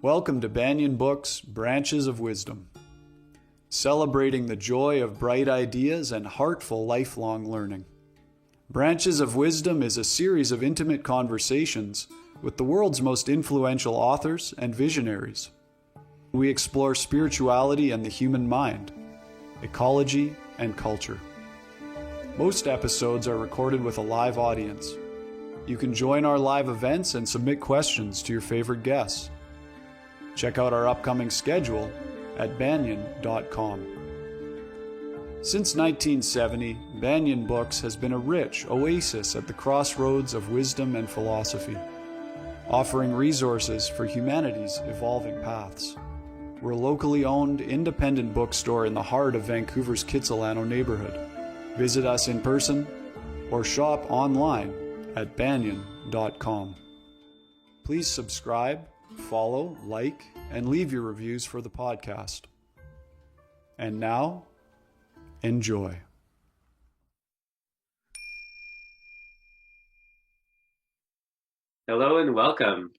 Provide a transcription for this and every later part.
Welcome to Banyen Books, Branches of Wisdom, celebrating the joy of bright ideas and heartful lifelong learning. Branches of Wisdom is a series of intimate conversations with the world's most influential authors and visionaries. We explore spirituality and the human mind, ecology and culture. Most episodes are recorded with a live audience. You can join our live events and submit questions to your favorite guests. Check out our upcoming schedule at banyen.com. Since 1970, Banyen Books has been a rich oasis at the crossroads of wisdom and philosophy, offering resources for humanity's evolving paths. We're a locally owned, independent bookstore in the heart of Vancouver's Kitsilano neighborhood. Visit us in person or shop online at banyen.com. Please subscribe, follow, like, and leave your reviews for the podcast. And now, enjoy. Hello and welcome.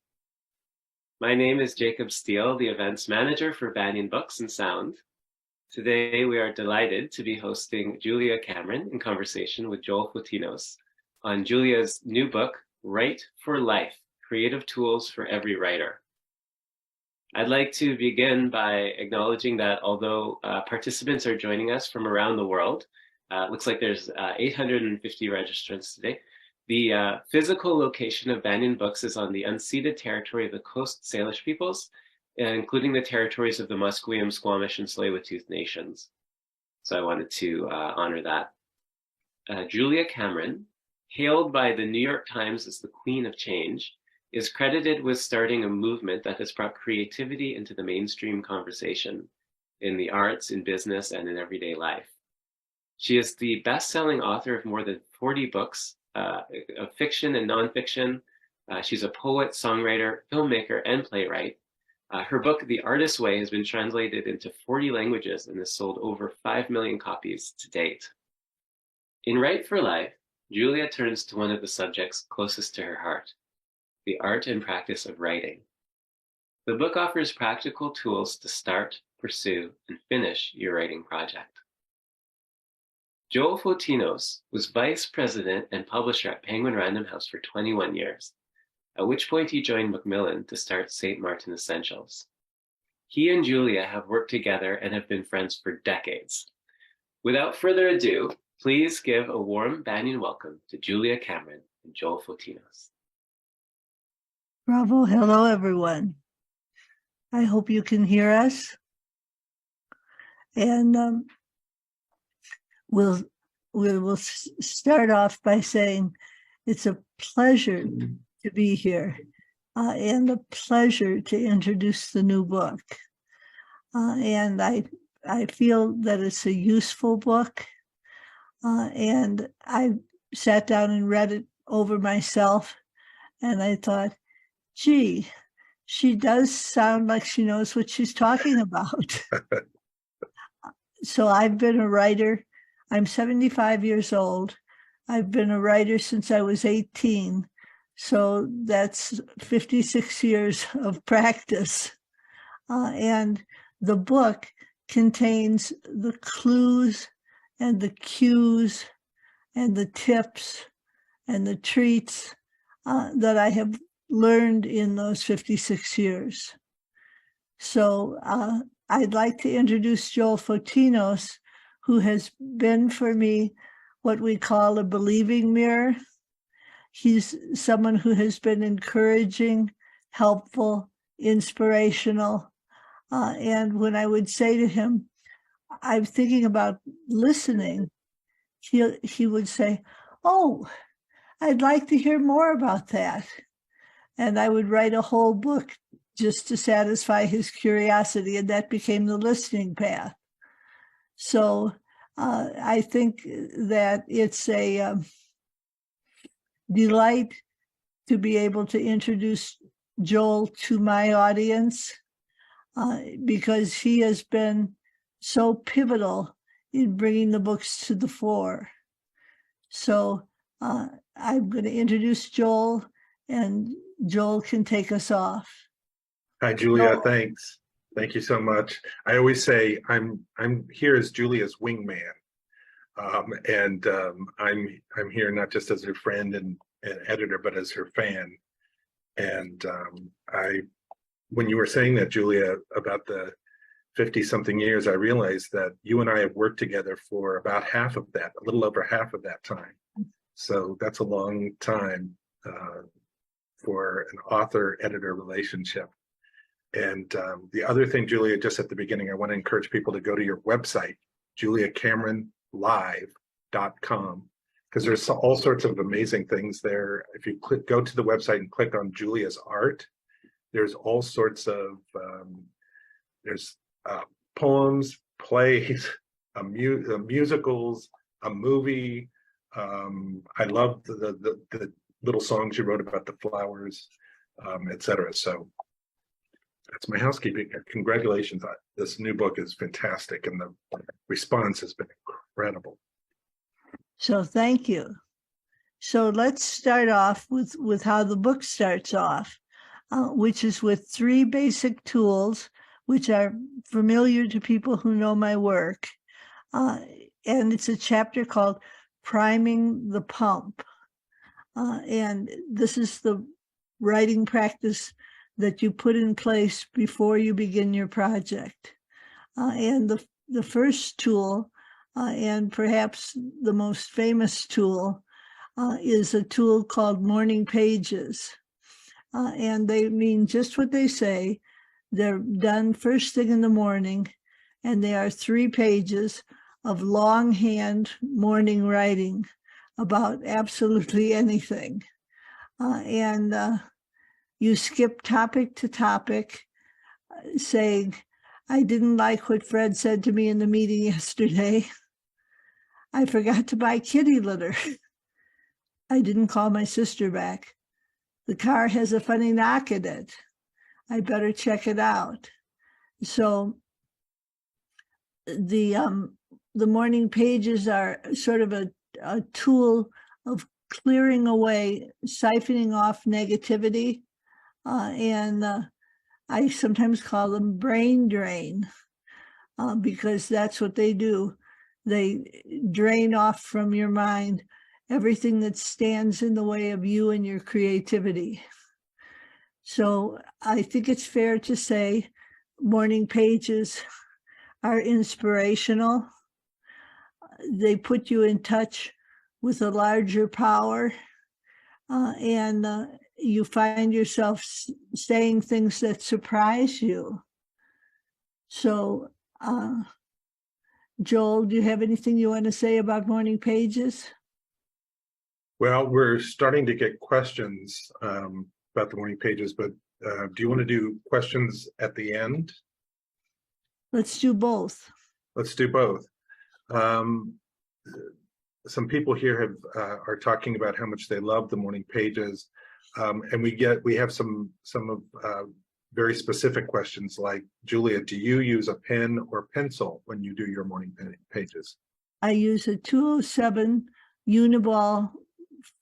My name is Jacob Steele, the events manager for Banyen Books and Sound. Today, we are delighted to be hosting Julia Cameron in conversation with Joel Fotinos on Julia's new book, Write for Life, Creative Tools for Every Writer. I'd like to begin by acknowledging that although participants are joining us from around the world, it looks like there's 850 registrants today. The physical location of Banyen Books is on the unceded territory of the Coast Salish peoples, including the territories of the Musqueam, Squamish, and Tsleil-Waututh nations. So I wanted to honor that. Julia Cameron, hailed by the New York Times as the Queen of Change, is credited with starting a movement that has brought creativity into the mainstream conversation in the arts, in business, and in everyday life. She is the best-selling author of more than 40 books of fiction and nonfiction. She's a poet, songwriter, filmmaker, and playwright. Her book, The Artist's Way, has been translated into 40 languages and has sold over 5 million copies to date. In Write for Life, Julia turns to one of the subjects closest to her heart, the art and practice of writing. The book offers practical tools to start, pursue, and finish your writing project. Joel Fotinos was vice president and publisher at Penguin Random House for 21 years, at which point he joined Macmillan to start St. Martin Essentials. He and Julia have worked together and have been friends for decades. Without further ado, please give a warm Banyen welcome to Julia Cameron and Joel Fotinos. Bravo. Hello, everyone. I hope you can hear us. And we'll start off by saying it's a pleasure to be here and a pleasure to introduce the new book. And I feel that it's a useful book. And I sat down and read it over myself, and I thought, gee, she does sound like she knows what she's talking about. So I've been a writer. I'm 75 years old. I've been a writer since I was 18. So that's 56 years of practice. And the book contains the clues and the cues and the tips and the treats that I have learned in those 56 years. So I'd like to introduce Joel Fotinos, who has been for me what we call a believing mirror. He's someone who has been encouraging, helpful, inspirational. And when I would say to him, I'm thinking about listening, he would say, oh, I'd like to hear more about that. And I would write a whole book just to satisfy his curiosity, and that became the listening path. So I think that it's a delight to be able to introduce Joel to my audience because he has been so pivotal in bringing the books to the fore. So I'm going to introduce Joel, and Joel can take us off. Hi, Julia. So, Thanks. Thank you so much. I always say I'm here as Julia's wingman, and I'm here not just as her friend and editor, but as her fan. And I, when you were saying that, Julia, about the 50 something years, I realized that you and I have worked together for about half of that, a little over half of that time. So that's a long time for an author-editor relationship. And the other thing, Julia, just at the beginning, I want to encourage people to go to your website, juliacameronlive.com, because there's all sorts of amazing things there. If you go to the website and click on Julia's art, there's all sorts of, there's poems, plays, musicals, a movie. I love the little songs you wrote about the flowers, etc. So that's my housekeeping. Congratulations. This new book is fantastic, and the response has been incredible. so thank you. So let's start off with how the book starts off, which is with 3 basic tools, which are familiar to people who know my work. And it's a chapter called Priming the Pump. And this is the writing practice that you put in place before you begin your project. And the first tool, and perhaps the most famous tool, is a tool called morning pages. And they mean just what they say. They're done first thing in the morning, and they are 3 pages of longhand morning writing about absolutely anything. And you skip topic to topic, saying, I didn't like what Fred said to me in the meeting yesterday. I forgot to buy kitty litter. I didn't call my sister back. The car has a funny knock in it. I better check it out. So the morning pages are sort of a tool of clearing away, siphoning off negativity, and I sometimes call them brain drain, because that's what they do. They drain off from your mind everything that stands in the way of you and your creativity. So I think it's fair to say morning pages are inspirational. They put you in touch with a larger power, and you find yourself saying things that surprise you. So, Joel, do you have anything you want to say about morning pages? Well, we're starting to get questions about the morning pages, but do you want to do questions at the end? Let's do both. Let's do both. Some people here are talking about how much they love the morning pages, and we have some of very specific questions like, Julia, do you use a pen or pencil when you do your morning pages? I use a 207 Uniball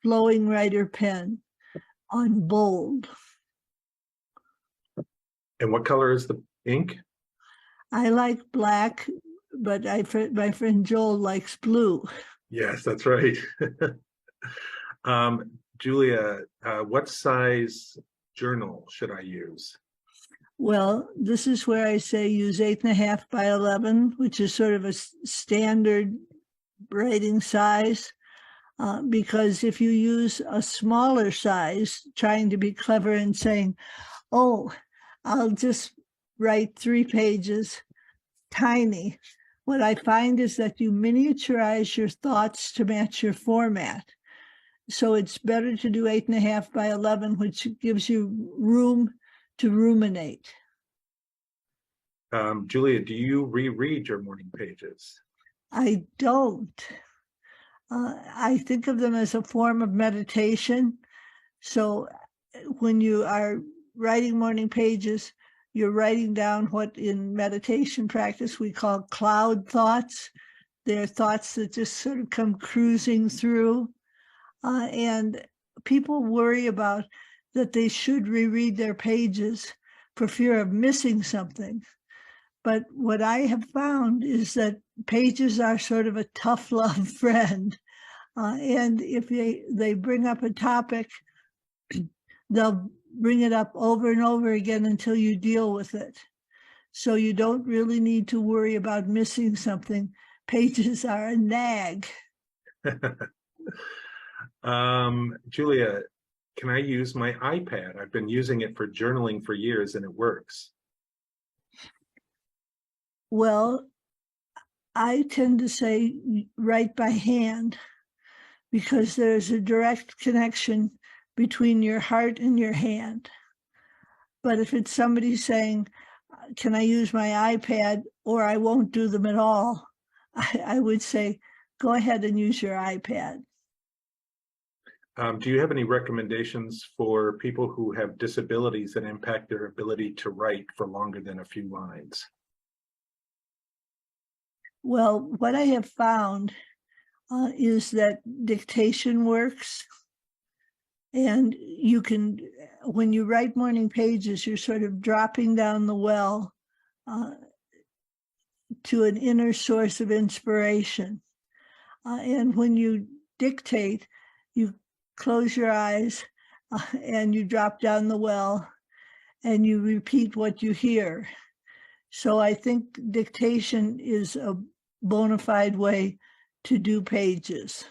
flowing writer pen on bold. And what color is the ink? I like black, but my friend Joel likes blue. Yes, that's right. Julia, what size journal should I use? Well, this is where I say use 8.5 by 11, which is sort of a standard writing size. Because if you use a smaller size, trying to be clever and saying, oh, I'll just write 3 pages, tiny, what I find is that you miniaturize your thoughts to match your format. So it's better to do 8.5 by 11, which gives you room to ruminate. Julia, do you reread your morning pages? I don't. I think of them as a form of meditation. So when you are writing morning pages, you're writing down what in meditation practice we call cloud thoughts. They're thoughts that just sort of come cruising through. And people worry about that they should reread their pages, for fear of missing something. But what I have found is that pages are sort of a tough love friend. And if they bring up a topic, they'll bring it up over and over again until you deal with it. So you don't really need to worry about missing something. Pages are a nag. Julia, can I use my iPad? I've been using it for journaling for years and it works. Well, I tend to say write by hand because there's a direct connection between your heart and your hand. But if it's somebody saying, can I use my iPad or I won't do them at all, I would say, go ahead and use your iPad. Do you have any recommendations for people who have disabilities that impact their ability to write for longer than a few lines? Well, what I have found is that dictation works. And you can, when you write morning pages, you're sort of dropping down the well to an inner source of inspiration. And when you dictate, you close your eyes and you drop down the well and you repeat what you hear. So I think dictation is a bona fide way to do pages.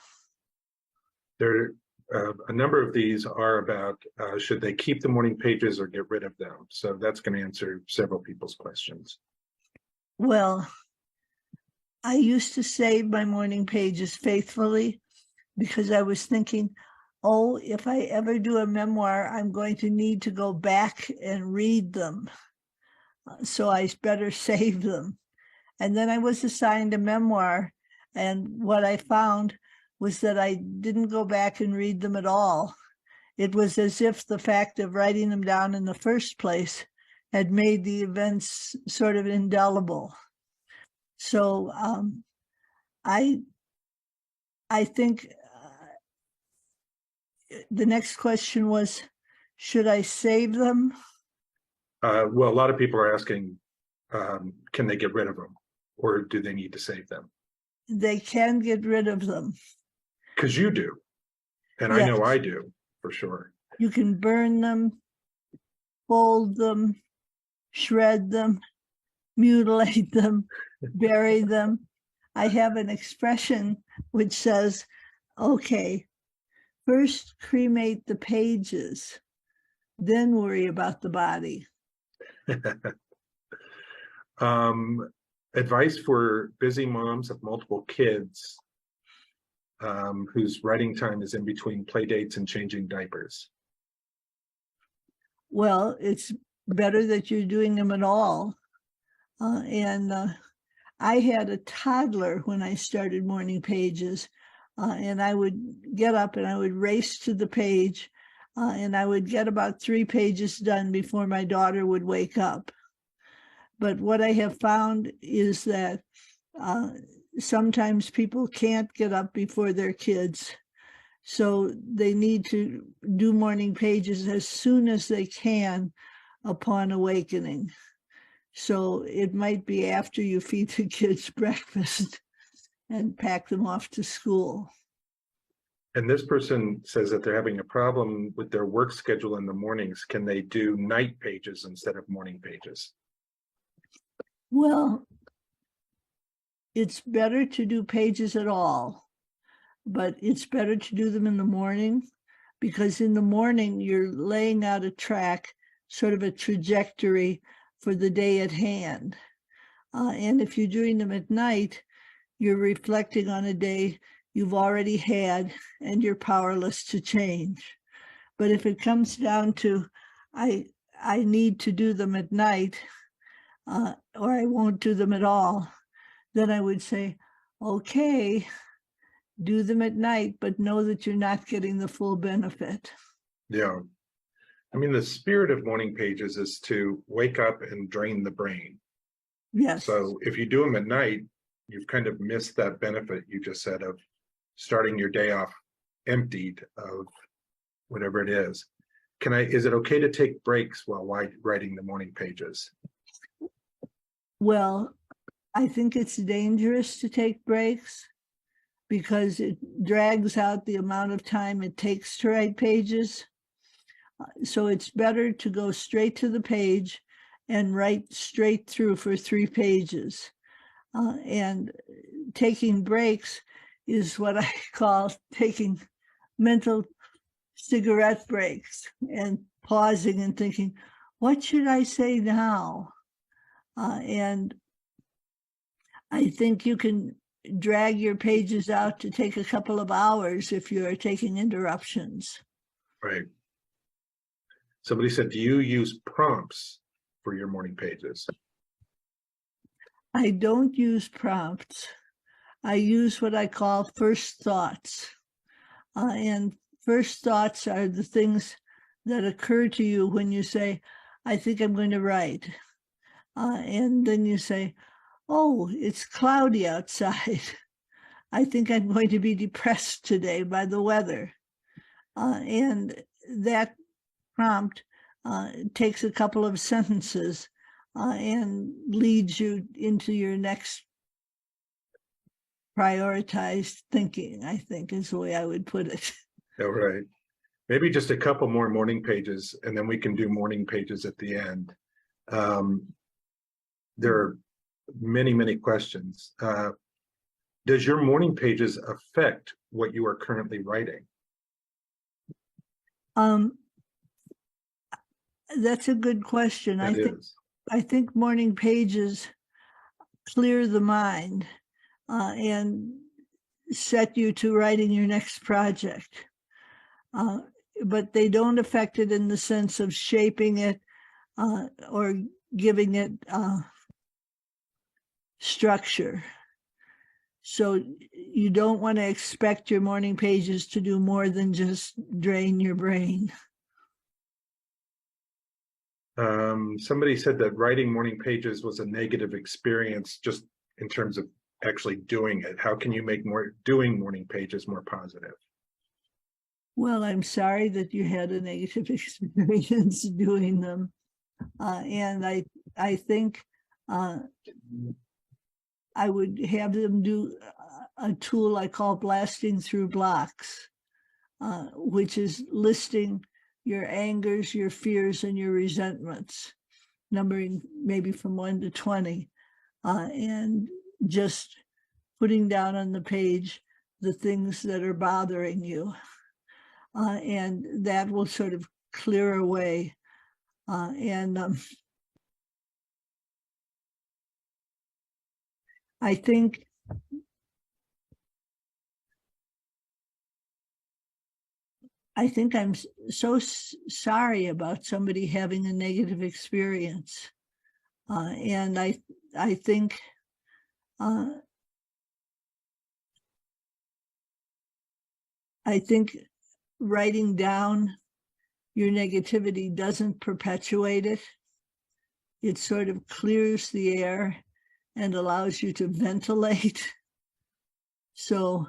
There, a number of these are about should they keep the morning pages or get rid of them? So that's going to answer several people's questions. Well, I used to save my morning pages faithfully because I was thinking, oh, if I ever do a memoir, I'm going to need to go back and read them. So I better save them. And then I was assigned a memoir. And what I found was that I didn't go back and read them at all. It was as if the fact of writing them down in the first place had made the events sort of indelible. So I think the next question was, should I save them? Well, a lot of people are asking, can they get rid of them or do they need to save them? They can get rid of them. Because you do. And Yes. I know I do, for sure. You can burn them, fold them, shred them, mutilate them, bury them. I have an expression which says, okay, first cremate the pages, then worry about the body. Advice for busy moms of multiple kids whose writing time is in between play dates and changing diapers. Well, it's better that you're doing them at all. I had a toddler when I started morning pages, and I would get up and I would race to the page, and I would get about 3 pages done before my daughter would wake up. But what I have found is that sometimes people can't get up before their kids. So they need to do morning pages as soon as they can upon awakening. So it might be after you feed the kids breakfast and pack them off to school. And this person says that they're having a problem with their work schedule in the mornings. Can they do night pages instead of morning pages? Well, it's better to do pages at all, but it's better to do them in the morning because in the morning you're laying out a track, sort of a trajectory for the day at hand. And if you're doing them at night, you're reflecting on a day you've already had and you're powerless to change. But if it comes down to, I need to do them at night, or I won't do them at all, then I would say, okay, do them at night, but know that you're not getting the full benefit. Yeah. I mean, the spirit of morning pages is to wake up and drain the brain. Yes. So if you do them at night, you've kind of missed that benefit you just said of starting your day off emptied of whatever it is. is it okay to take breaks while writing the morning pages? Well, I think it's dangerous to take breaks because it drags out the amount of time it takes to write pages. So it's better to go straight to the page and write straight through for 3 pages. And taking breaks is what I call taking mental cigarette breaks and pausing and thinking, what should I say now? And I think you can drag your pages out to take a couple of hours if you're taking interruptions. Right. Somebody said, do you use prompts for your morning pages? I don't use prompts. I use what I call first thoughts. And first thoughts are the things that occur to you when you say, I think I'm going to write. And then you say, oh, it's cloudy outside. I think I'm going to be depressed today by the weather. And that prompt takes a couple of sentences and leads you into your next prioritized thinking, I think is the way I would put it. Oh, right. Maybe just a couple more morning pages, and then we can do morning pages at the end. There are many, many questions. Does your morning pages affect what you are currently writing? That's a good question. It is. I think morning pages clear the mind and set you to writing your next project. But they don't affect it in the sense of shaping it or giving it structure. So you don't want to expect your morning pages to do more than just drain your brain. Somebody said that writing morning pages was a negative experience just in terms of actually doing it. How can you make doing morning pages more positive? Well, I'm sorry that you had a negative experience doing them. And I think I would have them do a tool I call blasting through blocks, which is listing your angers, your fears, and your resentments, numbering maybe from 1 to 20, and just putting down on the page the things that are bothering you. And that will sort of clear away. I think I'm so sorry about somebody having a negative experience. And I think writing down your negativity doesn't perpetuate it. It sort of clears the air and allows you to ventilate. So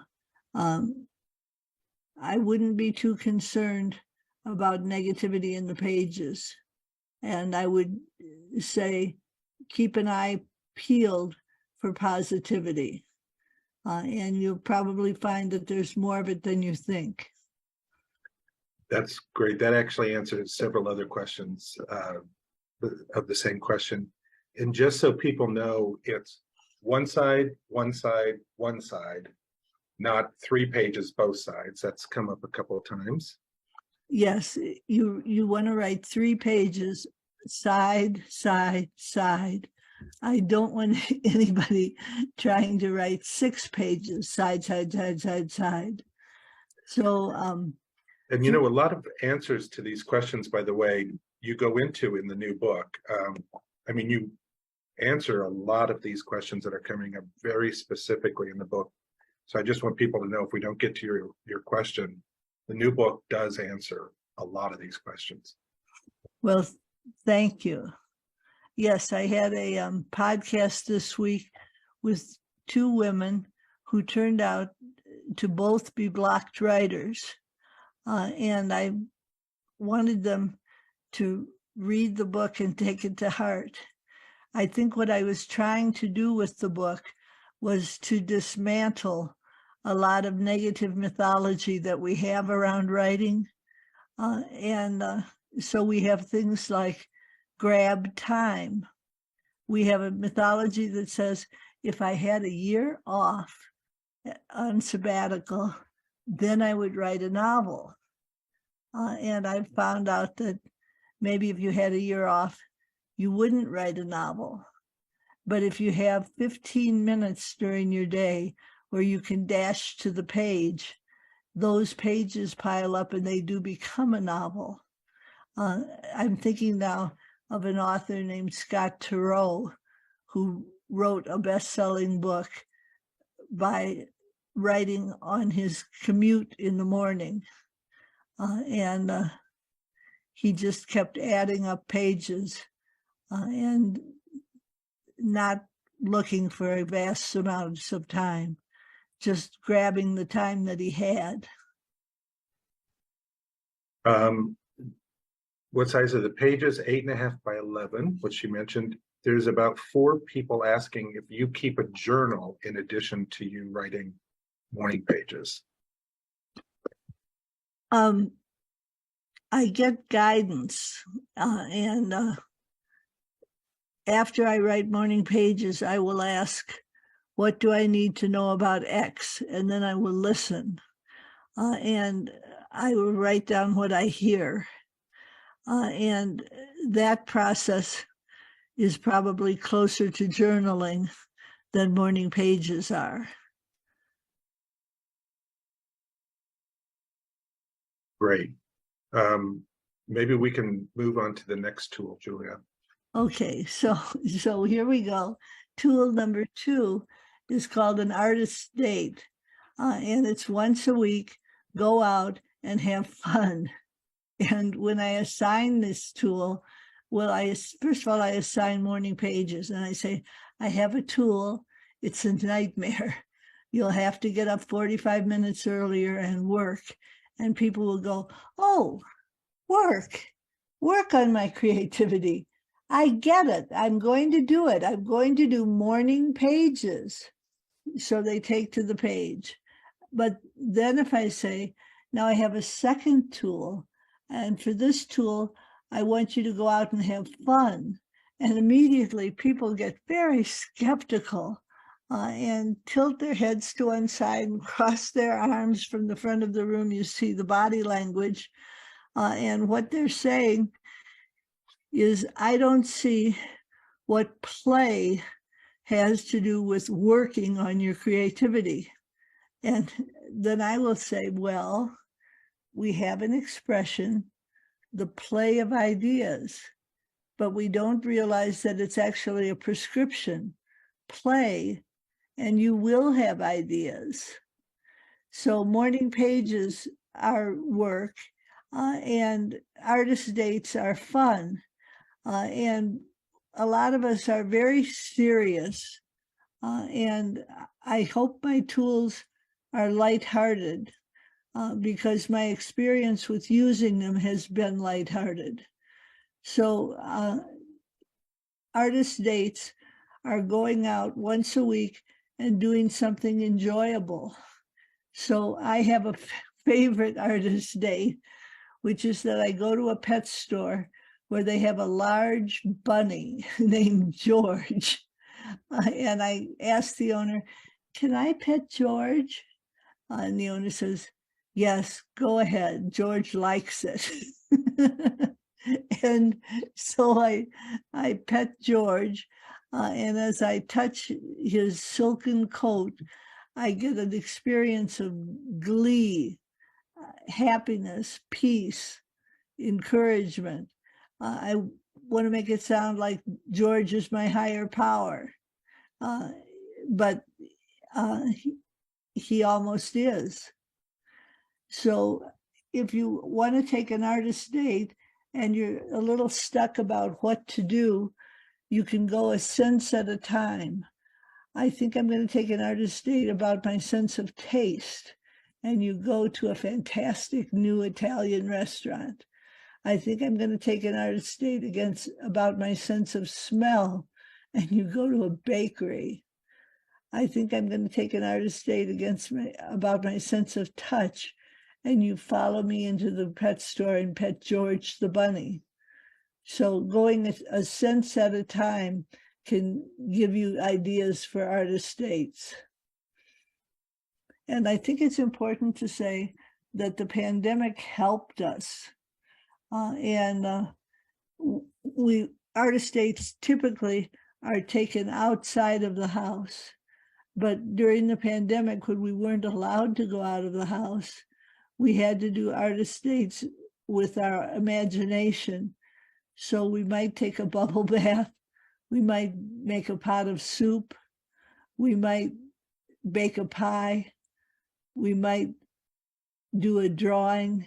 I wouldn't be too concerned about negativity in the pages. And I would say, keep an eye peeled for positivity. And you'll probably find that there's more of it than you think. That's great. That actually answers several other questions of the same question. And just so people know, it's one side, one side, one side, not 3 pages, both sides. That's come up a couple of times. Yes, you want to write 3 pages, side, side, side. I don't want anybody trying to write 6 pages, side, side, side, side, side. So, and you know, a lot of answers to these questions, by the way, you go into in the new book. I mean, you answer a lot of these questions that are coming up very specifically in the book. So I just want people to know, if we don't get to your question, the new book does answer a lot of these questions. Well, thank you. Yes, I had a podcast this week with 2 women who turned out to both be blocked writers. And I wanted them to read the book and take it to heart. I think what I was trying to do with the book was to dismantle a lot of negative mythology that we have around writing. So we have things like grab time. We have a mythology that says, if I had a year off on sabbatical, then I would write a novel. And I found out that maybe if you had a year off, you wouldn't write a novel. But if you have 15 minutes during your day where you can dash to the page, those pages pile up and they do become a novel. I'm thinking now of an author named Scott Turow, who wrote a best-selling book by writing on his commute in the morning. He just kept adding up pages and not looking for a vast amounts of time, just grabbing the time that he had. What size are the pages? 8.5 by 11, which you mentioned. There's about 4 people asking if you keep a journal in addition to you writing morning pages. I get guidance, and after I write morning pages, I will ask, what do I need to know about X? And then I will listen, and I will write down what I hear. And that process is probably closer to journaling than morning pages are. Great. Maybe we can move on to the next tool, Julia. Okay, so here we go. Tool number 2 is called an artist's date. And it's once a week, go out and have fun. And when I assign this tool, first of all, I assign morning pages and I say, I have a tool. It's a nightmare. You'll have to get up 45 minutes earlier and work. And people will go, oh, work on my creativity. I get it. I'm going to do it. I'm going to do morning pages. So they take to the page. But then if I say, now I have a second tool, and for this tool, I want you to go out and have fun. And immediately people get very skeptical and tilt their heads to one side and cross their arms from the front of the room. You see the body language. And what they're saying is, I don't see what play has to do with working on your creativity. And then I will say, well, we have an expression, the play of ideas, but we don't realize that it's actually a prescription. Play, and you will have ideas. So morning pages are work, and artist dates are fun. And a lot of us are very serious. And I hope my tools are lighthearted, because my experience with using them has been lighthearted. So artist dates are going out once a week and doing something enjoyable. So I have a favorite artist date, which is that I go to a pet store where they have a large bunny named George. And I ask the owner, can I pet George? And the owner says, yes, go ahead. George likes it. And so I pet George. And as I touch his silken coat, I get an experience of glee, happiness, peace, encouragement. I want to make it sound like George is my higher power, but he almost is. So if you want to take an artist date and you're a little stuck about what to do, you can go a sense at a time. I think I'm going to take an artist date about my sense of taste. And you go to a fantastic new Italian restaurant. I think I'm going to take an artist date about my sense of smell, and you go to a bakery. I think I'm going to take an artist date about my sense of touch, and you follow me into the pet store and pet George the bunny. So going a sense at a time can give you ideas for artist dates. And I think it's important to say that the pandemic helped us. Artist dates typically are taken outside of the house. But during the pandemic, when we weren't allowed to go out of the house, we had to do artist dates with our imagination. So we might take a bubble bath, we might make a pot of soup, we might bake a pie, we might do a drawing,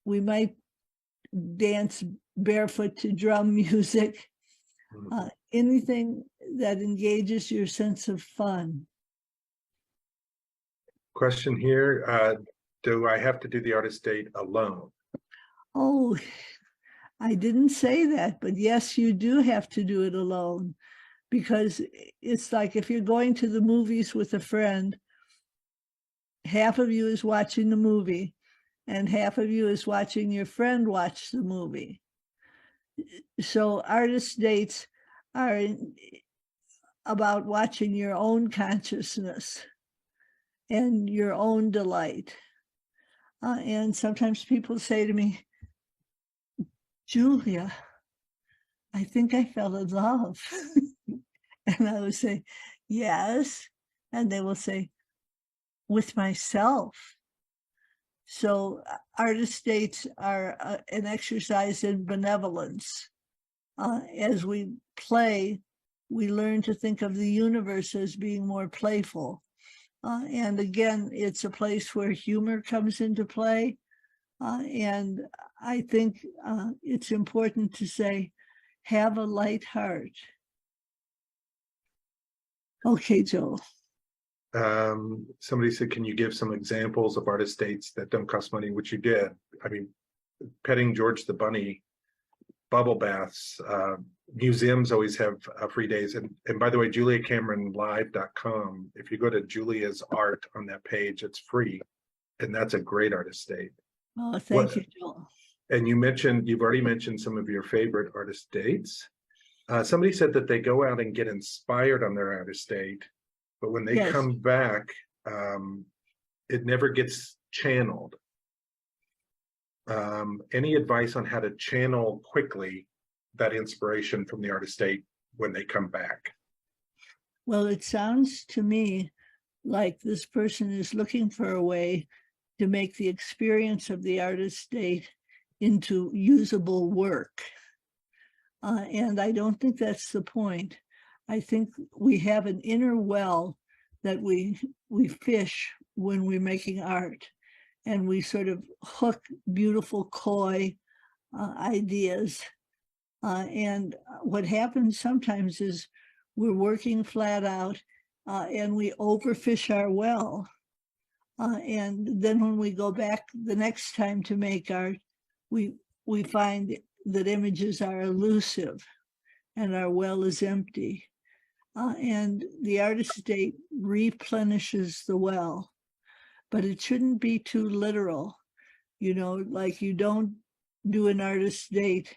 we might dance barefoot to drum music, anything that engages your sense of fun. Question here, do I have to do the artist date alone? Oh, I didn't say that, but yes, you do have to do it alone, because it's like if you're going to the movies with a friend, half of you is watching the movie and half of you is watching your friend watch the movie. So artist dates are about watching your own consciousness and your own delight. And sometimes people say to me, Julia, I think I fell in love. And I would say, yes. And they will say, with myself. So artist dates are an exercise in benevolence. As we play, we learn to think of the universe as being more playful. And again, it's a place where humor comes into play. And I think it's important to say, have a light heart. Okay, Joel. Somebody said, can you give some examples of artist dates that don't cost money, which you did? I mean, petting George the bunny, bubble baths, museums always have free days. And by the way, juliacameronlive.com, if you go to Julia's art on that page, it's free. And that's a great artist date. Oh, thank you, Joel. And you've already mentioned some of your favorite artist dates. Somebody said that they go out and get inspired on their artist date, but when they come back, it never gets channeled. Any advice on how to channel quickly that inspiration from the artist date when they come back? Well, it sounds to me like this person is looking for a way to make the experience of the artist date into usable work. And I don't think that's the point. I think we have an inner well that we fish when we're making art, and we sort of hook beautiful coy ideas. And what happens sometimes is we're working flat out and we overfish our well. And then when we go back the next time to make art, we find that images are elusive and our well is empty. And the artist date replenishes the well, but it shouldn't be too literal. Like you don't do an artist date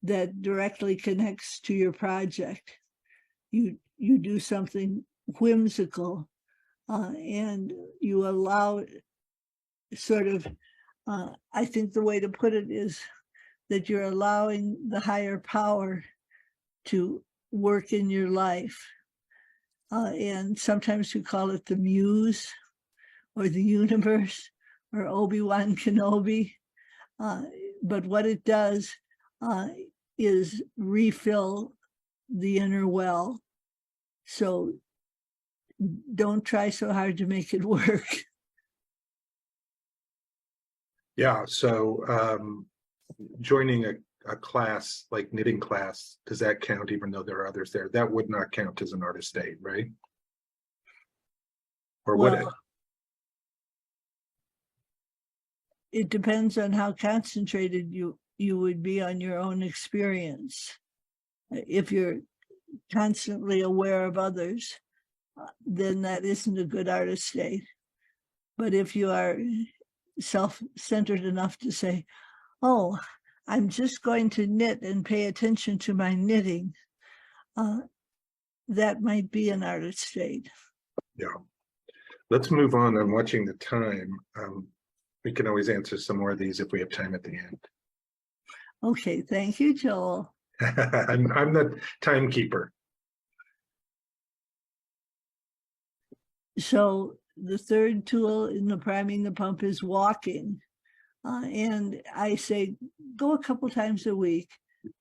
that directly connects to your project. You do something whimsical, and you allow sort of, I think the way to put it is that you're allowing the higher power to work in your life. And sometimes we call it the muse or the universe or Obi-Wan Kenobi. But what it does is refill the inner well. So don't try so hard to make it work. Yeah, so joining a class like knitting class, does that count even though there are others there? That would not count as an artist date, right? Or would it? it depends on how concentrated you would be on your own experience. If you're constantly aware of others, then that isn't a good artist state. But if you are self-centered enough to say, oh, I'm just going to knit and pay attention to my knitting, that might be an artist state. Yeah. Let's move on. I'm watching the time. We can always answer some more of these if we have time at the end. Okay, thank you, Joel. I'm the timekeeper. So the third tool in the priming the pump is walking. And I say, go a couple times a week,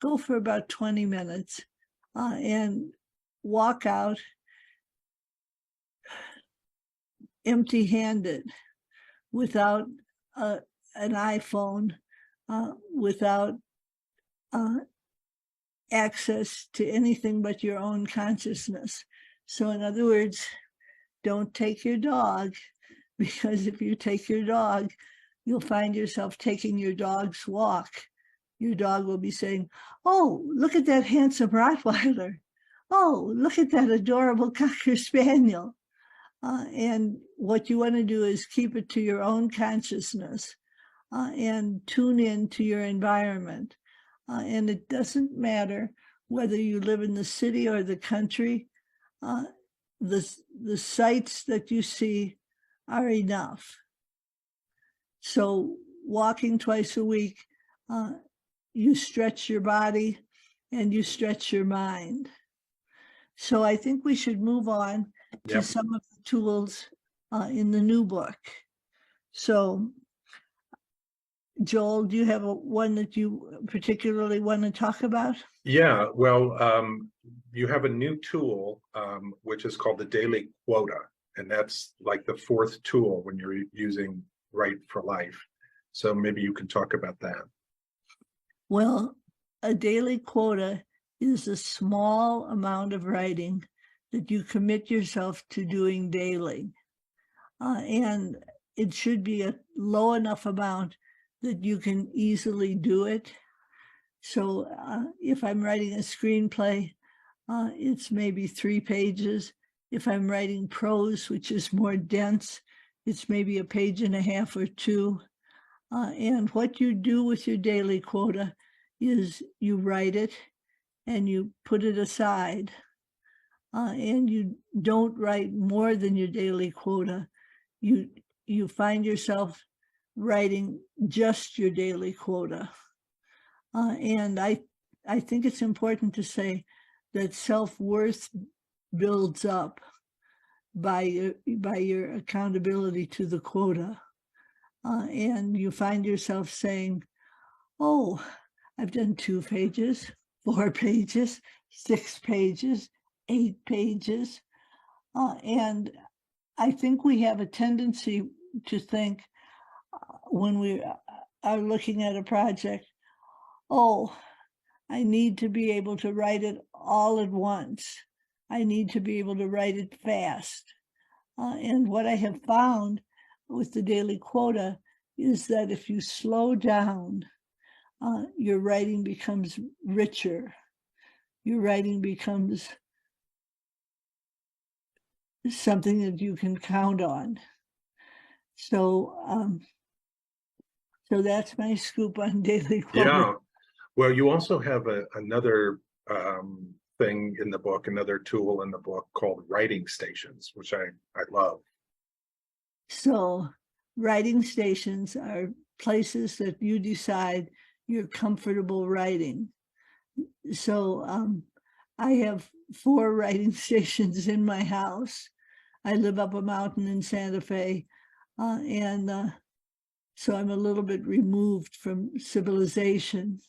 go for about 20 minutes and walk out empty-handed, without an iPhone, without access to anything but your own consciousness. So in other words, don't take your dog, because if you take your dog, you'll find yourself taking your dog's walk. Your dog will be saying, oh, look at that handsome Rottweiler. Oh, look at that adorable Cocker Spaniel. And what you want to do is keep it to your own consciousness and tune in to your environment. And it doesn't matter whether you live in the city or the country. The sights that you see are enough. So walking twice a week, you stretch your body and you stretch your mind. So I think we should move on to Yep. some of the tools in the new book. So Joel, do you have one that you particularly want to talk about? Yeah, well, you have a new tool, which is called the daily quota. And that's like the fourth tool when you're using Write for Life. So maybe you can talk about that. Well, a daily quota is a small amount of writing that you commit yourself to doing daily. And it should be a low enough amount that you can easily do it. So if I'm writing a screenplay, it's maybe 3 pages. If I'm writing prose, which is more dense, it's maybe 1.5 pages or 2. And what you do with your daily quota is you write it and you put it aside. And you don't write more than your daily quota. You find yourself writing just your daily quota. And I think it's important to say that self-worth builds up by your accountability to the quota. And you find yourself saying, oh, I've done 2 pages, 4 pages, 6 pages, 8 pages. And I think we have a tendency to think when we are looking at a project, oh, I need to be able to write it all at once. I need to be able to write it fast. And what I have found with the daily quota is that if you slow down, your writing becomes richer. Your writing becomes something that you can count on. So, so that's my scoop on daily quota. Yeah. Well, you also have another thing in the book, another tool in the book called writing stations, which I love. So writing stations are places that you decide you're comfortable writing. So I have 4 writing stations in my house. I live up a mountain in Santa Fe, and so I'm a little bit removed from civilization.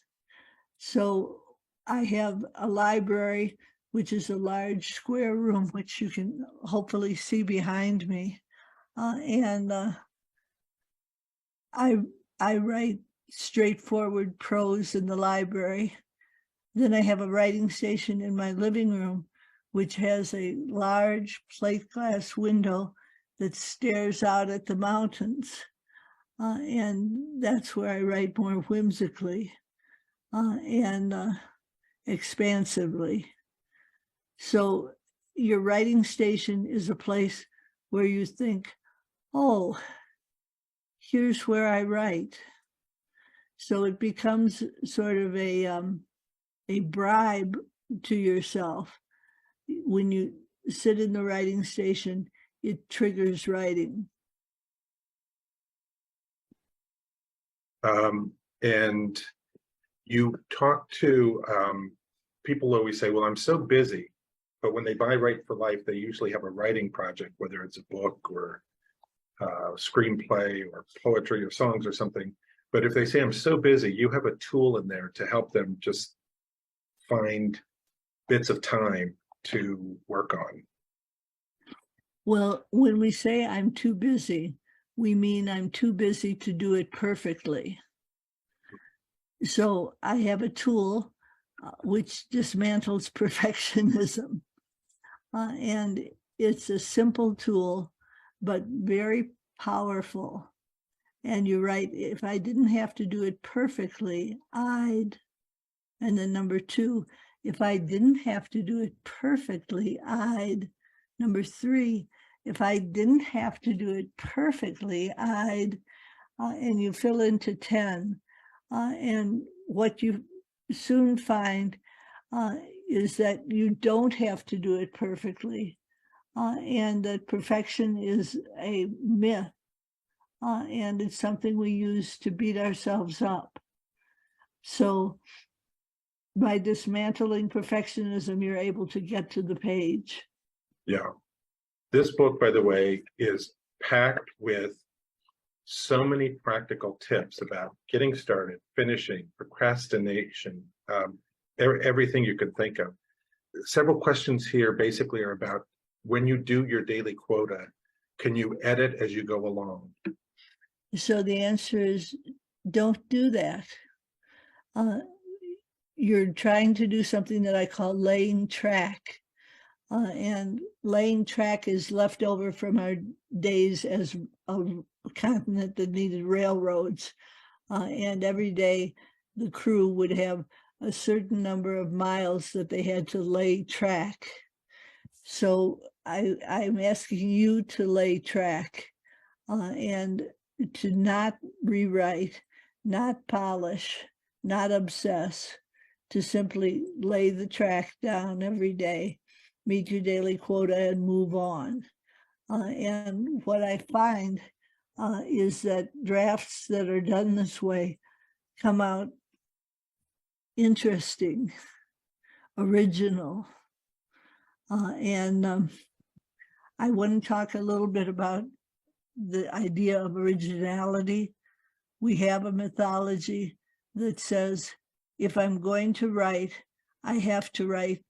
So I have a library, which is a large square room, which you can hopefully see behind me. And I write straightforward prose in the library. Then I have a writing station in my living room, which has a large plate glass window that stares out at the mountains. and that's where I write more whimsically and expansively. So your writing station is a place where you think, oh, here's where I write. So it becomes sort of a bribe to yourself. When you sit in the writing station, it triggers writing. And you talk to people always say, well, I'm so busy. But when they buy Write for Life, they usually have a writing project, whether it's a book or screenplay or poetry or songs or something. But if they say, I'm so busy, you have a tool in there to help them just find bits of time to work on. Well, when we say I'm too busy, we mean I'm too busy to do it perfectly. So I have a tool which dismantles perfectionism. And it's a simple tool, but very powerful. And you're right, if I didn't have to do it perfectly, I'd. And then number two, if I didn't have to do it perfectly, I'd. Number three, if I didn't have to do it perfectly, I'd. And you fill into 10. And what you soon find is that you don't have to do it perfectly, and that perfection is a myth, and it's something we use to beat ourselves up. So by dismantling perfectionism, you're able to get to the page. Yeah. This book, by the way, is packed with so many practical tips about getting started, finishing, procrastination, everything you could think of. Several questions here basically are about when you do your daily quota, can you edit as you go along? So the answer is don't do that. You're trying to do something that I call laying track. And laying track is left over from our days as a continent that needed railroads. And every day the crew would have a certain number of miles that they had to lay track. So I'm asking you to lay track and to not rewrite, not polish, not obsess, to simply lay the track down every day, meet your daily quota and move on. And what I find is that drafts that are done this way come out interesting, original. And I want to talk a little bit about the idea of originality. We have a mythology that says, if I'm going to write, I have to write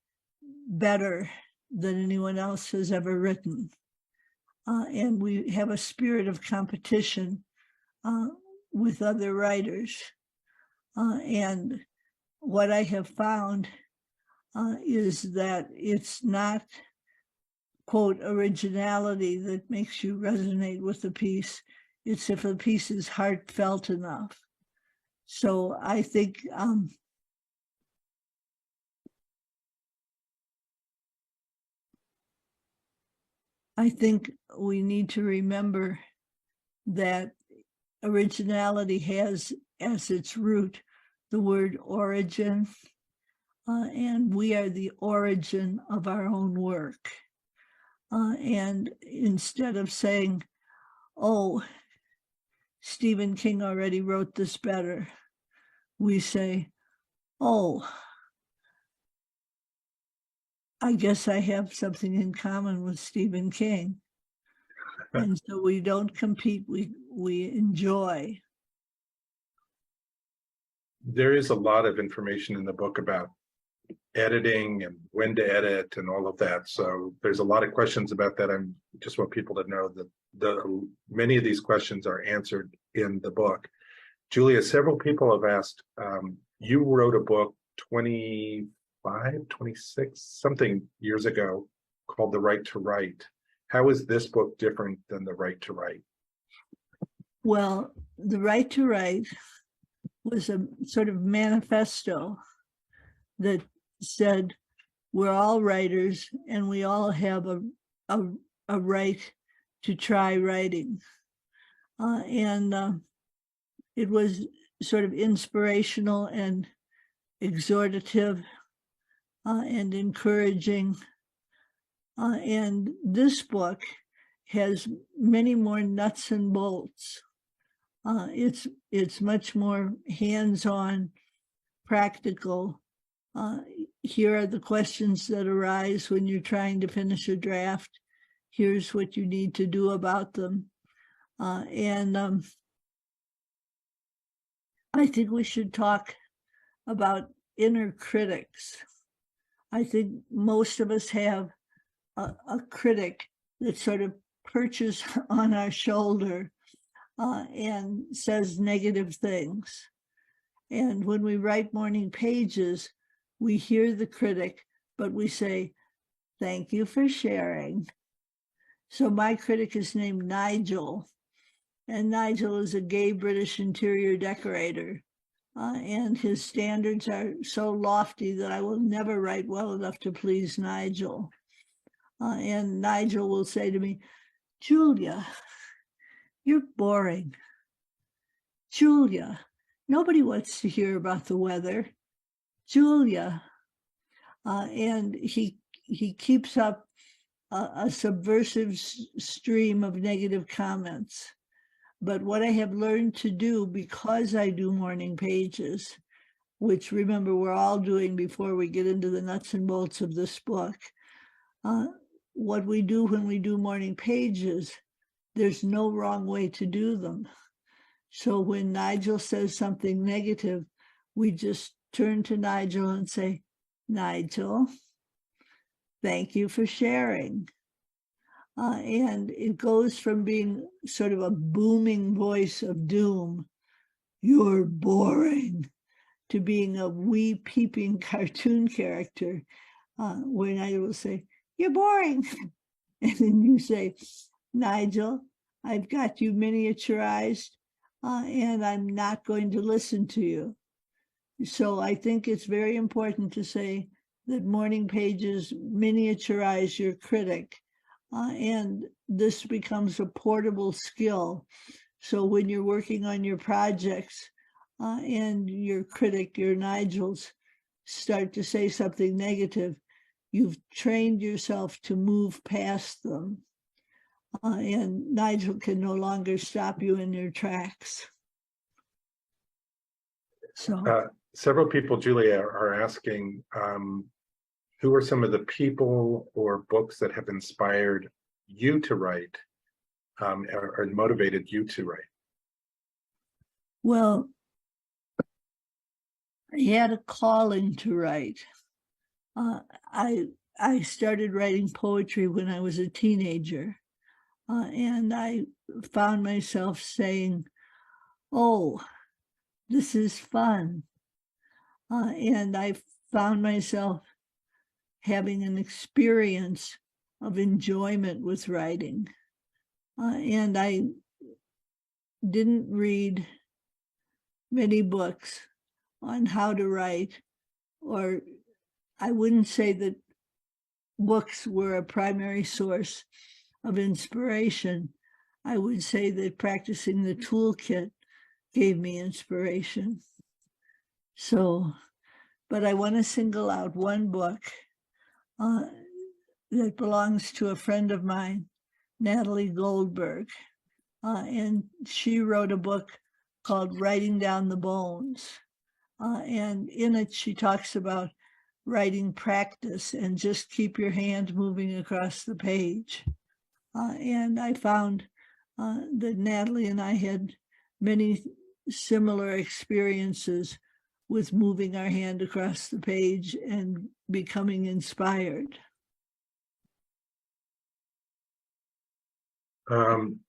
better than anyone else has ever written. And we have a spirit of competition with other writers. And what I have found is that it's not, quote, originality that makes you resonate with the piece. It's if the piece is heartfelt enough. So I think we need to remember that originality has as its root the word origin, and we are the origin of our own work. And instead of saying, oh, Stephen King already wrote this better, we say, oh, I guess I have something in common with Stephen King. And so we don't compete, we enjoy. There is a lot of information in the book about editing and when to edit and all of that. So there's a lot of questions about that. I just want people to know that many of these questions are answered in the book. Julia, several people have asked, you wrote a book 25, 26, something years ago called The Right to Write. How is this book different than The Right to Write? Well, the right to write was a sort of manifesto that said we're all writers and we all have a right to try writing. And it was sort of inspirational and exhortative and encouraging. And this book has many more nuts and bolts. It's much more hands-on, practical. Here are the questions that arise when you're trying to finish a draft. Here's what you need to do about them. And I think we should talk about inner critics. I think most of us have a critic that sort of perches on our shoulder and says negative things. And when we write morning pages, we hear the critic, but we say, thank you for sharing. So my critic is named Nigel, and Nigel is a gay British interior decorator. And his standards are so lofty that I will never write well enough to please Nigel. And Nigel will say to me, Julia, you're boring. Julia, nobody wants to hear about the weather. Julia. And he keeps up a subversive stream of negative comments. But what I have learned to do, because I do morning pages, which remember we're all doing before we get into the nuts and bolts of this book, what we do when we do morning pages, there's no wrong way to do them. So when Nigel says something negative, we just turn to Nigel and say, Nigel, thank you for sharing. And it goes from being sort of a booming voice of doom, you're boring, to being a wee peeping cartoon character, where Nigel will say, you're boring. And then you say, Nigel, I've got you miniaturized, and I'm not going to listen to you. So I think it's very important to say that morning pages miniaturize your critic, and this becomes a portable skill. So when you're working on your projects and your critic, your Nigels, start to say something negative, you've trained yourself to move past them. And Nigel can no longer stop you in your tracks. So several people, Julia, are asking, who are some of the people or books that have inspired you to write or motivated you to write? Well, I had a calling to write. I started writing poetry when I was a teenager, and I found myself saying, oh, this is fun. And I found myself having an experience of enjoyment with writing. And I didn't read many books on how to write, or I wouldn't say that books were a primary source of inspiration. I would say that practicing the toolkit gave me inspiration. So, but I want to single out one book that belongs to a friend of mine, Natalie Goldberg. And she wrote a book called Writing Down the Bones. And in it, she talks about writing practice and just keep your hand moving across the page. And I found that Natalie and I had many similar experiences with moving our hand across the page and becoming inspired.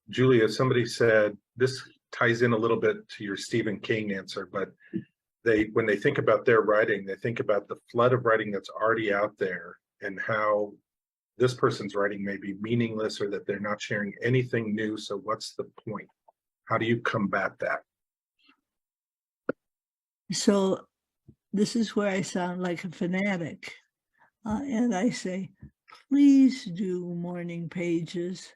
Julia, somebody said, this ties in a little bit to your Stephen King answer, but when they think about their writing, they think about the flood of writing that's already out there and how this person's writing may be meaningless or that they're not sharing anything new. So what's the point? How do you combat that? So this is where I sound like a fanatic. And I say, please do morning pages.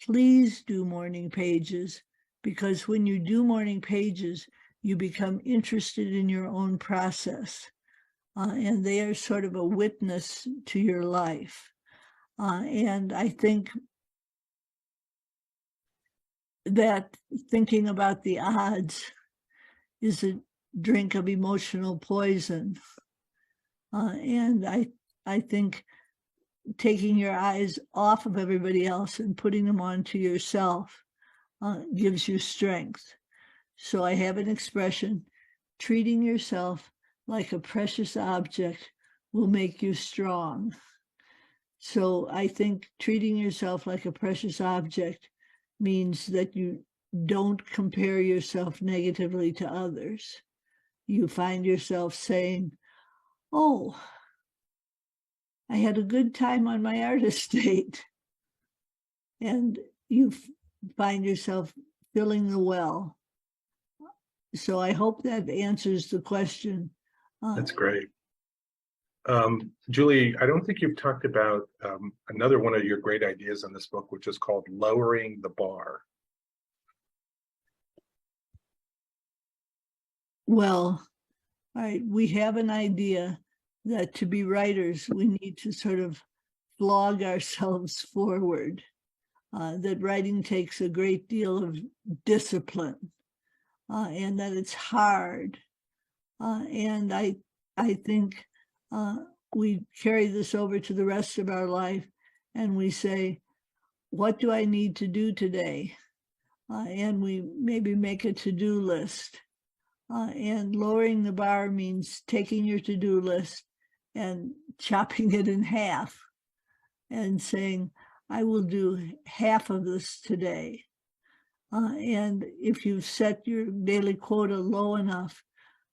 Please do morning pages, because when you do morning pages, you become interested in your own process. And they are sort of a witness to your life. And I think that thinking about the odds is a drink of emotional poison. And I think taking your eyes off of everybody else and putting them onto yourself gives you strength. So I have an expression, treating yourself like a precious object will make you strong. So I think treating yourself like a precious object means that you don't compare yourself negatively to others. You find yourself saying, oh, I had a good time on my artist date. And you find yourself filling the well. So I hope that answers the question. That's great. Julie, I don't think you've talked about another one of your great ideas in this book, which is called Lowering the Bar. Well, all right, we have an idea that to be writers, we need to sort of flog ourselves forward, that writing takes a great deal of discipline, and that it's hard. And I think we carry this over to the rest of our life, and we say, what do I need to do today? And we maybe make a to-do list. And lowering the bar means taking your to-do list and chopping it in half and saying, I will do half of this today. And if you set your daily quota low enough,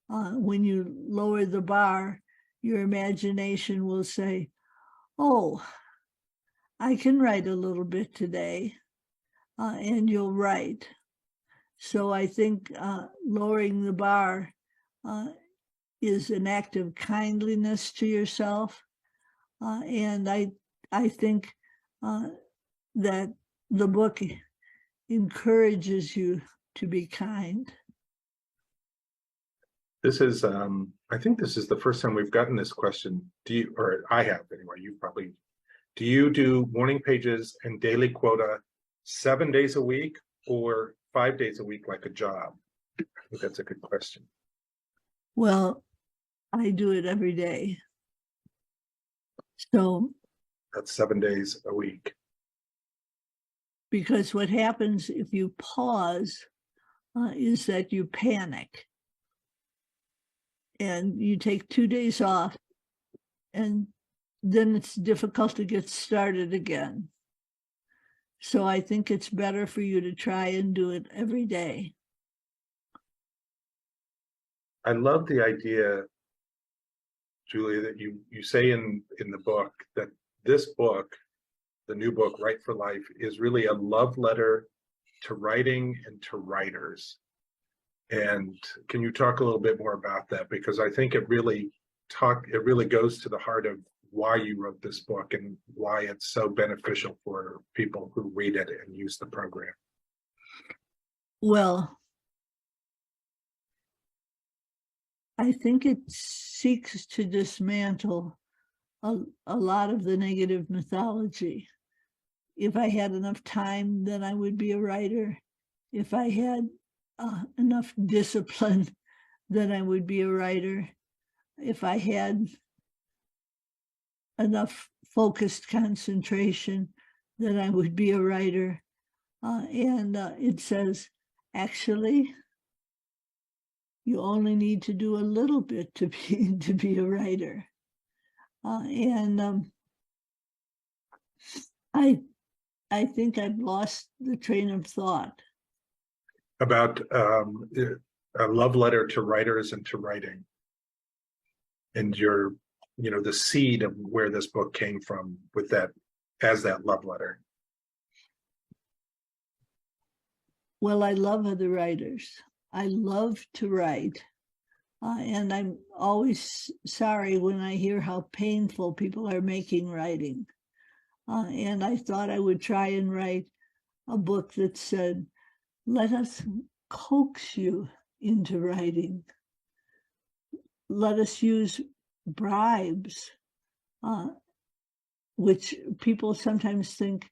when you lower the bar, your imagination will say, oh, I can write a little bit today, and you'll write. So I think lowering the bar is an act of kindliness to yourself. And I think that the book encourages you to be kind. This is, I think this is the first time we've gotten this question. Do you, or I have anyway, you probably, do you do morning pages and daily quota 7 days a week or 5 days a week like a job? I think that's a good question. Well, I do it every day. So That's 7 days a week. because what happens if you pause is that you panic. And you take 2 days off, and then it's difficult to get started again. So I think it's better for you to try and do it every day. I love the idea, Julie, that you say in the book that this book, the new book, Write for Life, is really a love letter to writing and to writers. And can you talk a little bit more about that? Because I think it really goes to the heart of why you wrote this book and why it's so beneficial for people who read it and use the program. Well, I think it seeks to dismantle a lot of the negative mythology. If I had enough time, then I would be a writer. If I had enough discipline, then I would be a writer. If I had enough focused concentration, then I would be a writer. And it says, actually, you only need to do a little bit to be a writer. I think I've lost the train of thought. About a love letter to writers and to writing, and the seed of where this book came from with that as that love letter. Well, I love other writers. I love to write. And I'm always sorry when I hear how painful people are making writing. And I thought I would try and write a book that said, let us coax you into writing. Let us use bribes, which people sometimes think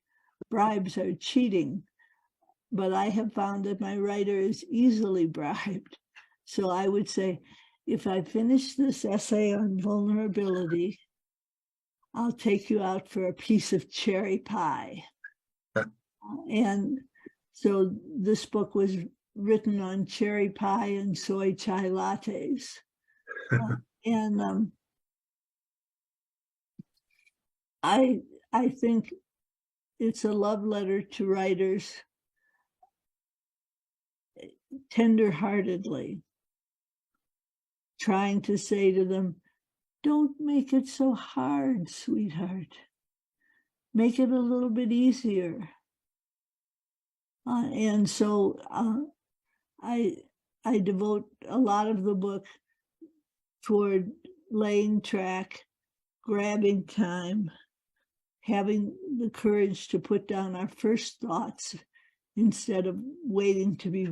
bribes are cheating. But I have found that my writer is easily bribed. So I would say, if I finish this essay on vulnerability, I'll take you out for a piece of cherry pie. And so this book was written on cherry pie and soy chai lattes. And I think it's a love letter to writers, tenderheartedly, trying to say to them, don't make it so hard, sweetheart. Make it a little bit easier. And so I devote a lot of the book toward laying track, grabbing time, having the courage to put down our first thoughts instead of waiting to be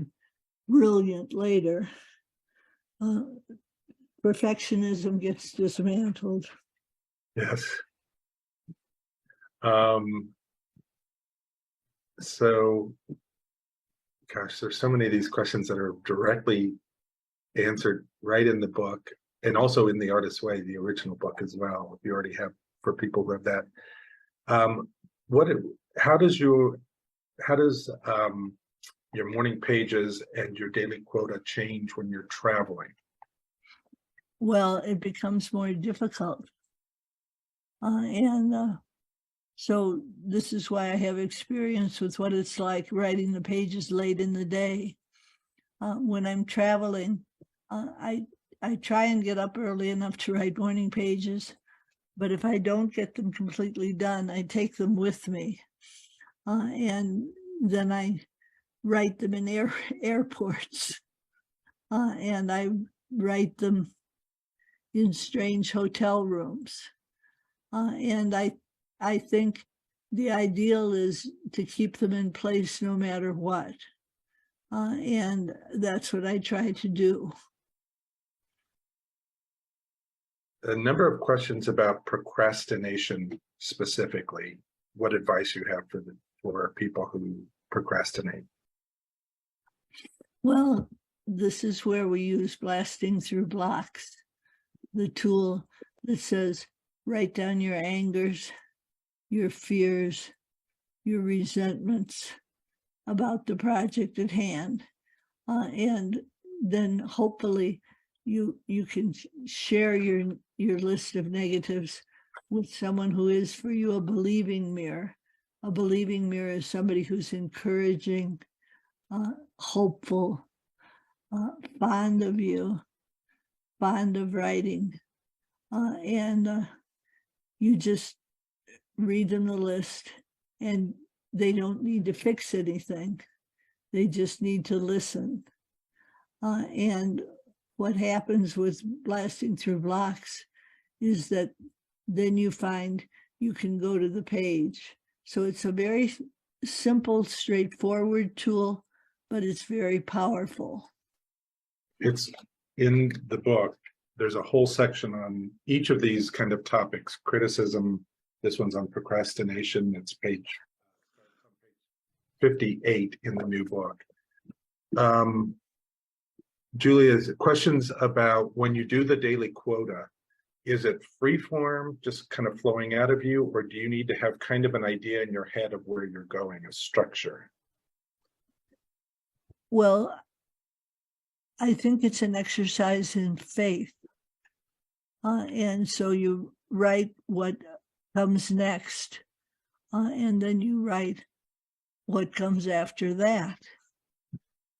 brilliant later. Perfectionism gets dismantled. Yes. So, gosh, there's so many of these questions that are directly answered right in the book, and also in The Artist's Way, the original book as well. If you already have, for people who have that, how does your morning pages and your daily quota change when you're traveling? Well, it becomes more difficult. So this is why I have experience with what it's like writing the pages late in the day. When I'm traveling, I try and get up early enough to write morning pages, but if I don't get them completely done, I take them with me. And then I write them in airports, and I write them in strange hotel rooms. And I think the ideal is to keep them in place no matter what. And that's what I try to do. A number of questions about procrastination specifically. What advice you have for people who procrastinate? Well, this is where we use blasting through blocks, the tool that says, write down your angers, your fears, your resentments about the project at hand. And then hopefully you can share your list of negatives with someone who is for you a believing mirror. A believing mirror is somebody who's encouraging, hopeful, fond of you, fond of writing. And you just read them the list, and they don't need to fix anything. They just need to listen. And what happens with blasting through blocks is that then you find you can go to the page. So it's a very simple, straightforward tool, but it's very powerful. It's in the book. There's a whole section on each of these kind of topics. Criticism. This one's on procrastination. It's page 58 in the new book. Julia's questions about when you do the daily quota, is it free form, just kind of flowing out of you, or do you need to have kind of an idea in your head of where you're going, a structure? Well, I think it's an exercise in faith. And so you write what comes next, and then you write what comes after that.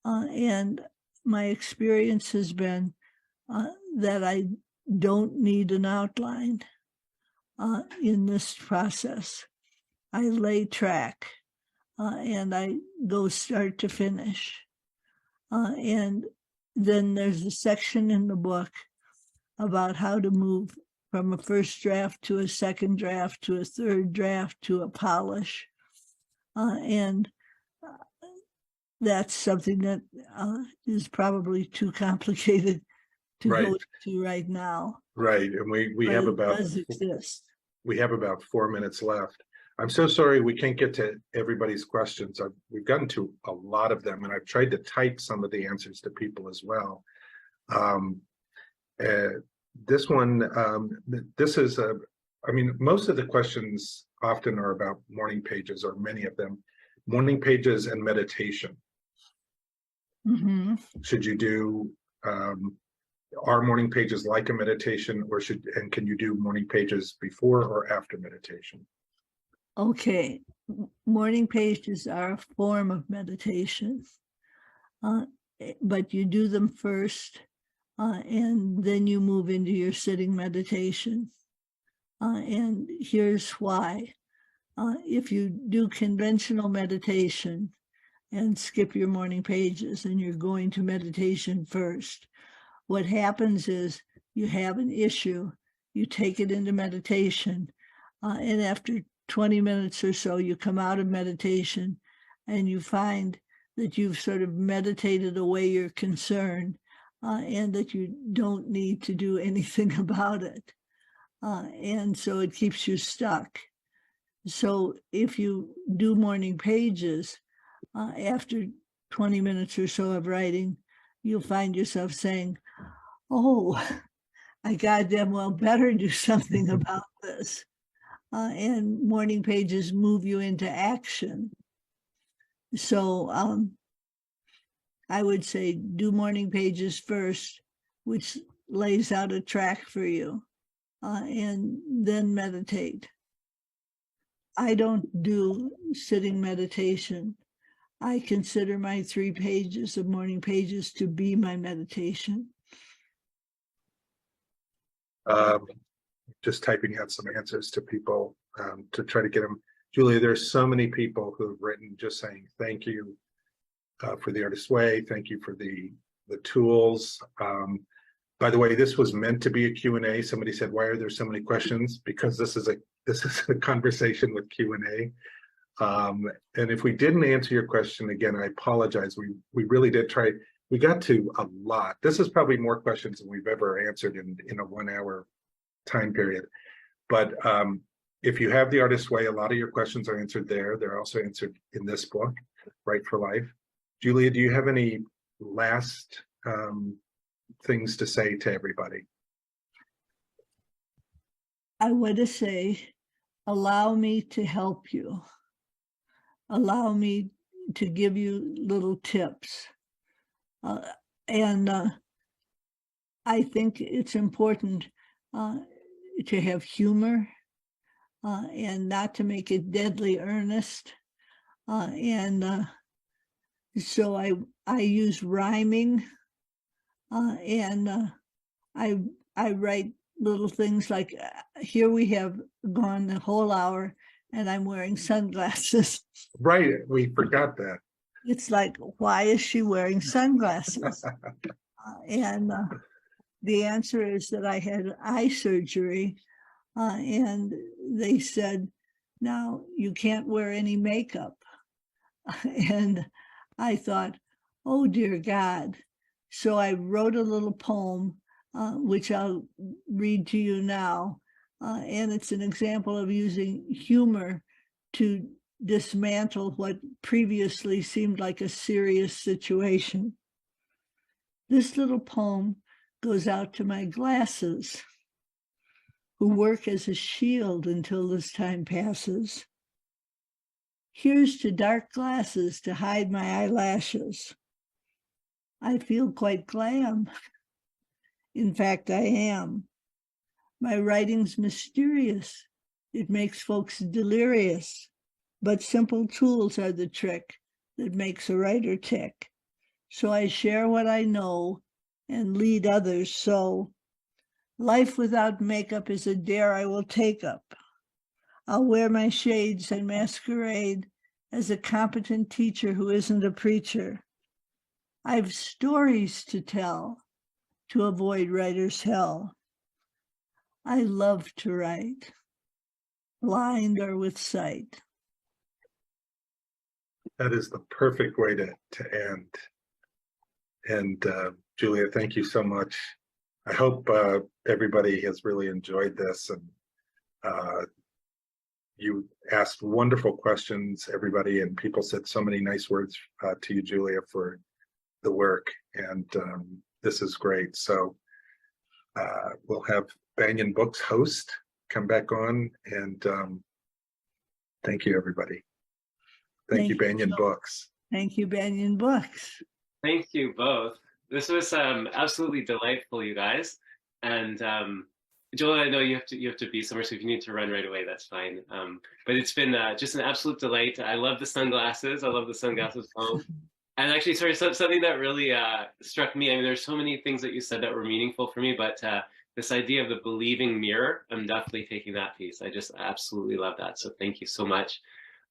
And my experience has been that I don't need an outline in this process. I lay track. and I go start to finish. And then there's a section in the book about how to move from a first draft to a second draft to a third draft to a polish. And that's something that is probably too complicated to Right. go to right now. Right, and we But have it about does exist. 4 minutes left. I'm so sorry we can't get to everybody's questions. We've gotten to a lot of them, and I've tried to type some of the answers to people as well. This one, this is I mean, most of the questions often are about morning pages, or many of them, morning pages and meditation. Mhm. Should you do are morning pages like a meditation, or can you do morning pages before or after meditation? Okay, morning pages are a form of meditation, but you do them first, and then you move into your sitting meditation. And here's why. If you do conventional meditation and skip your morning pages and you're going to meditation first, what happens is you have an issue, you take it into meditation, and after 20 minutes or so, you come out of meditation and you find that you've sort of meditated away your concern, and that you don't need to do anything about it. And so it keeps you stuck. So if you do morning pages, after 20 minutes or so of writing, you'll find yourself saying, oh, I goddamn well better do something about this. And morning pages move you into action. So I would say do morning pages first, which lays out a track for you, and then meditate. I don't do sitting meditation. I consider my 3 pages of morning pages to be my meditation. Just typing out some answers to people to try to get them. Julia, there's so many people who have written just saying thank you for the Artist's Way. Thank you for the tools. By the way, this was meant to be a Q&A. Somebody said, why are there so many questions? Because this is a conversation with Q&A. And if we didn't answer your question, again, I apologize. We really did try. We got to a lot. This is probably more questions than we've ever answered in a 1 hour time period. But if you have the Artist's Way, a lot of your questions are answered there. They're also answered in this book, Write for Life. Julia, do you have any last things to say to everybody? I want to say, allow me to help you. Allow me to give you little tips. And I think it's important to have humor and not to make it deadly earnest. So I use rhyming, and I write little things like, here we have gone the whole hour and I'm wearing sunglasses. Right, we forgot that. It's like, why is she wearing sunglasses? And the answer is that I had eye surgery, and they said, now you can't wear any makeup. And I thought, oh dear God. So I wrote a little poem, which I'll read to you now. And it's an example of using humor to dismantle what previously seemed like a serious situation. This little poem goes out to my glasses, who work as a shield until this time passes. Here's to dark glasses to hide my eyelashes. I feel quite glam. In fact, I am. My writing's mysterious. It makes folks delirious. But simple tools are the trick that makes a writer tick. So I share what I know and lead others so. Life without makeup is a dare I will take up. I'll wear my shades and masquerade as a competent teacher who isn't a preacher. I've stories to tell to avoid writer's hell. I love to write, blind or with sight. That is the perfect way to end. And Julia, thank you so much. I hope everybody has really enjoyed this, and you asked wonderful questions, everybody, and people said so many nice words to you, Julia, for the work, and this is great. So we'll have Banyen Books host come back on, and thank you, everybody. Thank you, Banyen Books. Thank you, Banyen Books. Thank you both. This was absolutely delightful, you guys. And Joel, I know you have to be somewhere, so if you need to run right away, that's fine. But it's been just an absolute delight. I love the sunglasses. I love the sunglasses phone. And actually, sorry, something that really struck me. I mean, there's so many things that you said that were meaningful for me, but this idea of the believing mirror, I'm definitely taking that piece. I just absolutely love that. So thank you so much.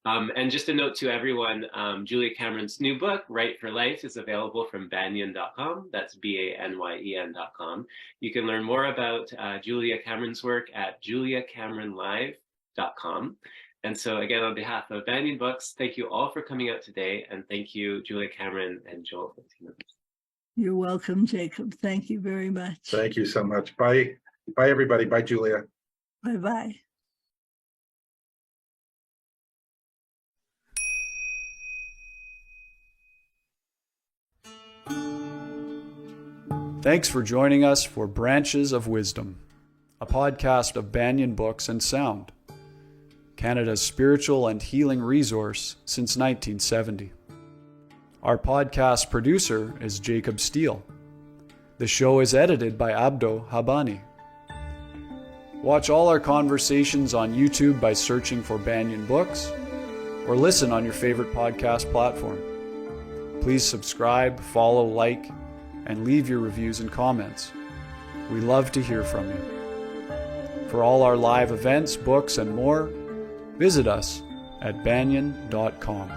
And just a note to everyone, Julia Cameron's new book, Write for Life, is available from banyen.com. That's BANYEN.com. You can learn more about Julia Cameron's work at juliacameronlive.com. And so again, on behalf of Banyen Books, thank you all for coming out today. And thank you, Julia Cameron and Joel. You're welcome, Jacob. Thank you very much. Thank you so much. Bye. Bye, everybody. Bye, Julia. Bye-bye. Thanks for joining us for Branches of Wisdom, a podcast of Banyen Books and Sound, Canada's spiritual and healing resource since 1970. Our podcast producer is Jacob Steele. The show is edited by Abdo Habani. Watch all our conversations on YouTube by searching for Banyen Books, or listen on your favorite podcast platform. Please subscribe, follow, like, and leave your reviews and comments. We love to hear from you. For all our live events, books, and more, visit us at banyen.com.